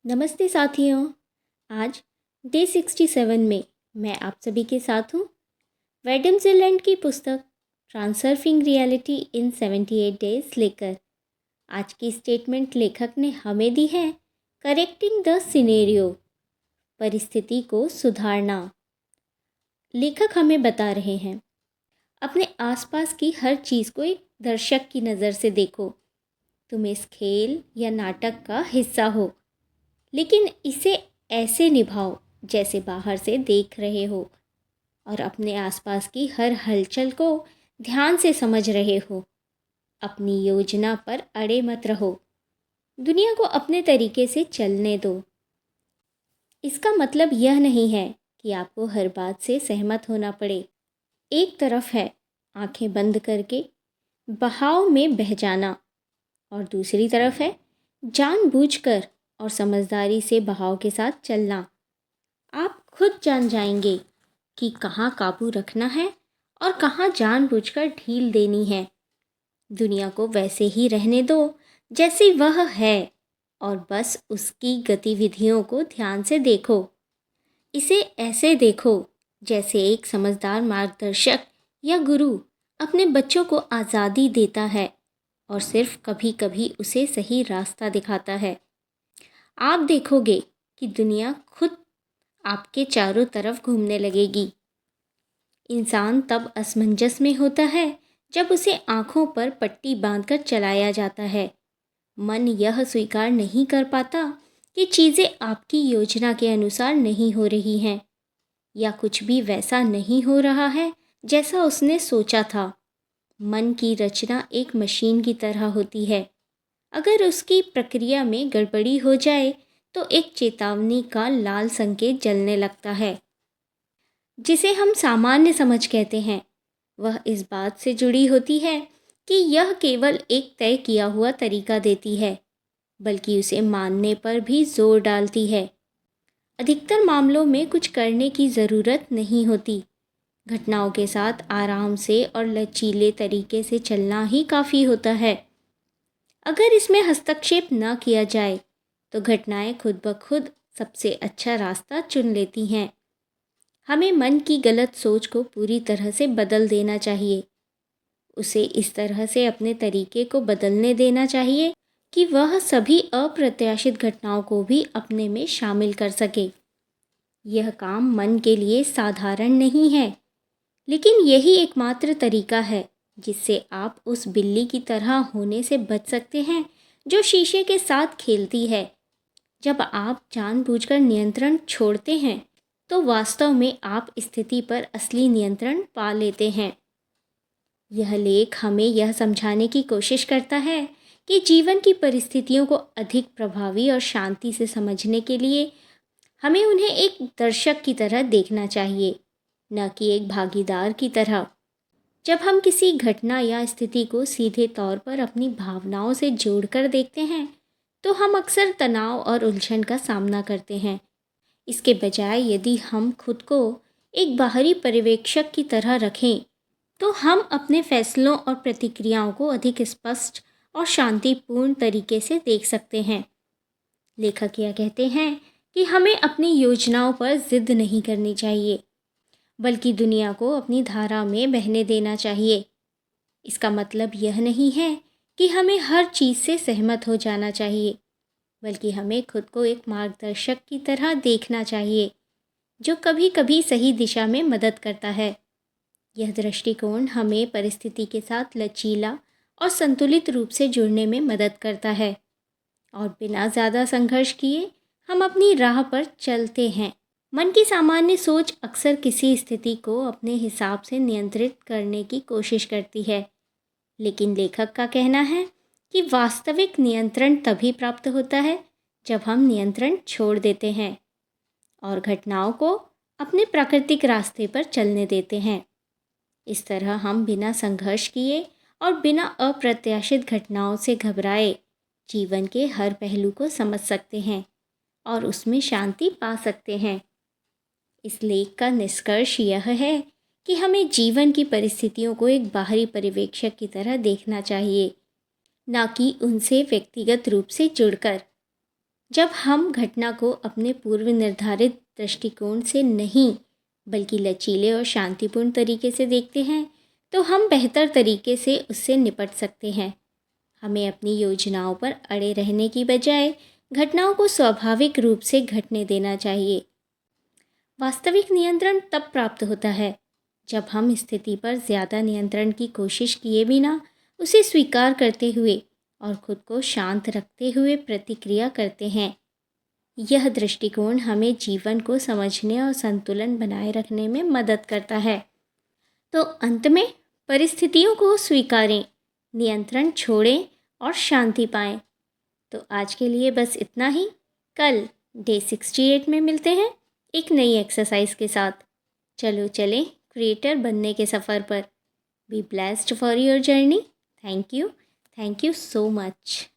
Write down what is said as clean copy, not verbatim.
नमस्ते साथियों। आज डे 67 में मैं आप सभी के साथ हूँ। वैडम ज़िलैंड की पुस्तक ट्रांसर्फिंग रियलिटी इन 78 डेज लेकर आज की स्टेटमेंट लेखक ने हमें दी है। करेक्टिंग द सिनेरियो, परिस्थिति को सुधारना। लेखक हमें बता रहे हैं, अपने आसपास की हर चीज़ को एक दर्शक की नज़र से देखो। तुम इस खेल या नाटक का हिस्सा हो, लेकिन इसे ऐसे निभाओ जैसे बाहर से देख रहे हो और अपने आसपास की हर हलचल को ध्यान से समझ रहे हो। अपनी योजना पर अड़े मत रहो, दुनिया को अपने तरीके से चलने दो। इसका मतलब यह नहीं है कि आपको हर बात से सहमत होना पड़े। एक तरफ है आंखें बंद करके बहाव में बह जाना और दूसरी तरफ है जानबूझकर और समझदारी से बहाव के साथ चलना। आप खुद जान जाएंगे कि कहाँ काबू रखना है और कहाँ जानबूझकर ढील देनी है। दुनिया को वैसे ही रहने दो जैसी वह है और बस उसकी गतिविधियों को ध्यान से देखो। इसे ऐसे देखो जैसे एक समझदार मार्गदर्शक या गुरु अपने बच्चों को आज़ादी देता है और सिर्फ कभी कभी उसे सही रास्ता दिखाता है। आप देखोगे कि दुनिया खुद आपके चारों तरफ घूमने लगेगी। इंसान तब असमंजस में होता है जब उसे आँखों पर पट्टी बांधकर चलाया जाता है। मन यह स्वीकार नहीं कर पाता कि चीज़ें आपकी योजना के अनुसार नहीं हो रही हैं या कुछ भी वैसा नहीं हो रहा है जैसा उसने सोचा था। मन की रचना एक मशीन की तरह होती है। अगर उसकी प्रक्रिया में गड़बड़ी हो जाए तो एक चेतावनी का लाल संकेत जलने लगता है। जिसे हम सामान्य समझ कहते हैं, वह इस बात से जुड़ी होती है कि यह केवल एक तय किया हुआ तरीका देती है, बल्कि उसे मानने पर भी जोर डालती है। अधिकतर मामलों में कुछ करने की ज़रूरत नहीं होती। घटनाओं के साथ आराम से और लचीले तरीके से चलना ही काफ़ी होता है। अगर इसमें हस्तक्षेप न किया जाए तो घटनाएं खुद ब खुद सबसे अच्छा रास्ता चुन लेती हैं। हमें मन की गलत सोच को पूरी तरह से बदल देना चाहिए। उसे इस तरह से अपने तरीके को बदलने देना चाहिए कि वह सभी अप्रत्याशित घटनाओं को भी अपने में शामिल कर सके। यह काम मन के लिए साधारण नहीं है, लेकिन यही एकमात्र तरीका है जिससे आप उस बिल्ली की तरह होने से बच सकते हैं जो शीशे के साथ खेलती है। जब आप जानबूझकर नियंत्रण छोड़ते हैं तो वास्तव में आप स्थिति पर असली नियंत्रण पा लेते हैं। यह लेख हमें यह समझाने की कोशिश करता है कि जीवन की परिस्थितियों को अधिक प्रभावी और शांति से समझने के लिए हमें उन्हें एक दर्शक की तरह देखना चाहिए, न कि एक भागीदार की तरह। जब हम किसी घटना या स्थिति को सीधे तौर पर अपनी भावनाओं से जोड़कर देखते हैं तो हम अक्सर तनाव और उलझन का सामना करते हैं। इसके बजाय यदि हम खुद को एक बाहरी पर्यवेक्षक की तरह रखें तो हम अपने फैसलों और प्रतिक्रियाओं को अधिक स्पष्ट और शांतिपूर्ण तरीके से देख सकते हैं। लेखक यह कहते हैं कि हमें अपनी योजनाओं पर जिद नहीं करनी चाहिए, बल्कि दुनिया को अपनी धारा में बहने देना चाहिए। इसका मतलब यह नहीं है कि हमें हर चीज़ से सहमत हो जाना चाहिए, बल्कि हमें खुद को एक मार्गदर्शक की तरह देखना चाहिए जो कभी कभी सही दिशा में मदद करता है। यह दृष्टिकोण हमें परिस्थिति के साथ लचीला और संतुलित रूप से जुड़ने में मदद करता है और बिना ज़्यादा संघर्ष किए हम अपनी राह पर चलते हैं। मन की सामान्य सोच अक्सर किसी स्थिति को अपने हिसाब से नियंत्रित करने की कोशिश करती है, लेकिन लेखक का कहना है कि वास्तविक नियंत्रण तभी प्राप्त होता है जब हम नियंत्रण छोड़ देते हैं और घटनाओं को अपने प्राकृतिक रास्ते पर चलने देते हैं। इस तरह हम बिना संघर्ष किए और बिना अप्रत्याशित घटनाओं से घबराए जीवन के हर पहलू को समझ सकते हैं और उसमें शांति पा सकते हैं। इस लेख का निष्कर्ष यह है कि हमें जीवन की परिस्थितियों को एक बाहरी पर्यवेक्षक की तरह देखना चाहिए, ना कि उनसे व्यक्तिगत रूप से जुड़कर। जब हम घटना को अपने पूर्व निर्धारित दृष्टिकोण से नहीं बल्कि लचीले और शांतिपूर्ण तरीके से देखते हैं तो हम बेहतर तरीके से उससे निपट सकते हैं। हमें अपनी योजनाओं पर अड़े रहने की बजाय घटनाओं को स्वाभाविक रूप से घटने देना चाहिए। वास्तविक नियंत्रण तब प्राप्त होता है जब हम स्थिति पर ज़्यादा नियंत्रण की कोशिश किए बिना उसे स्वीकार करते हुए और खुद को शांत रखते हुए प्रतिक्रिया करते हैं। यह दृष्टिकोण हमें जीवन को समझने और संतुलन बनाए रखने में मदद करता है। तो अंत में परिस्थितियों को स्वीकारें, नियंत्रण छोड़ें और शांति पाएं। तो आज के लिए बस इतना ही। कल डे 68 में मिलते हैं एक नई एक्सरसाइज के साथ। चलो चलें क्रिएटर बनने के सफ़र पर। Be blessed for your journey. Thank you so much.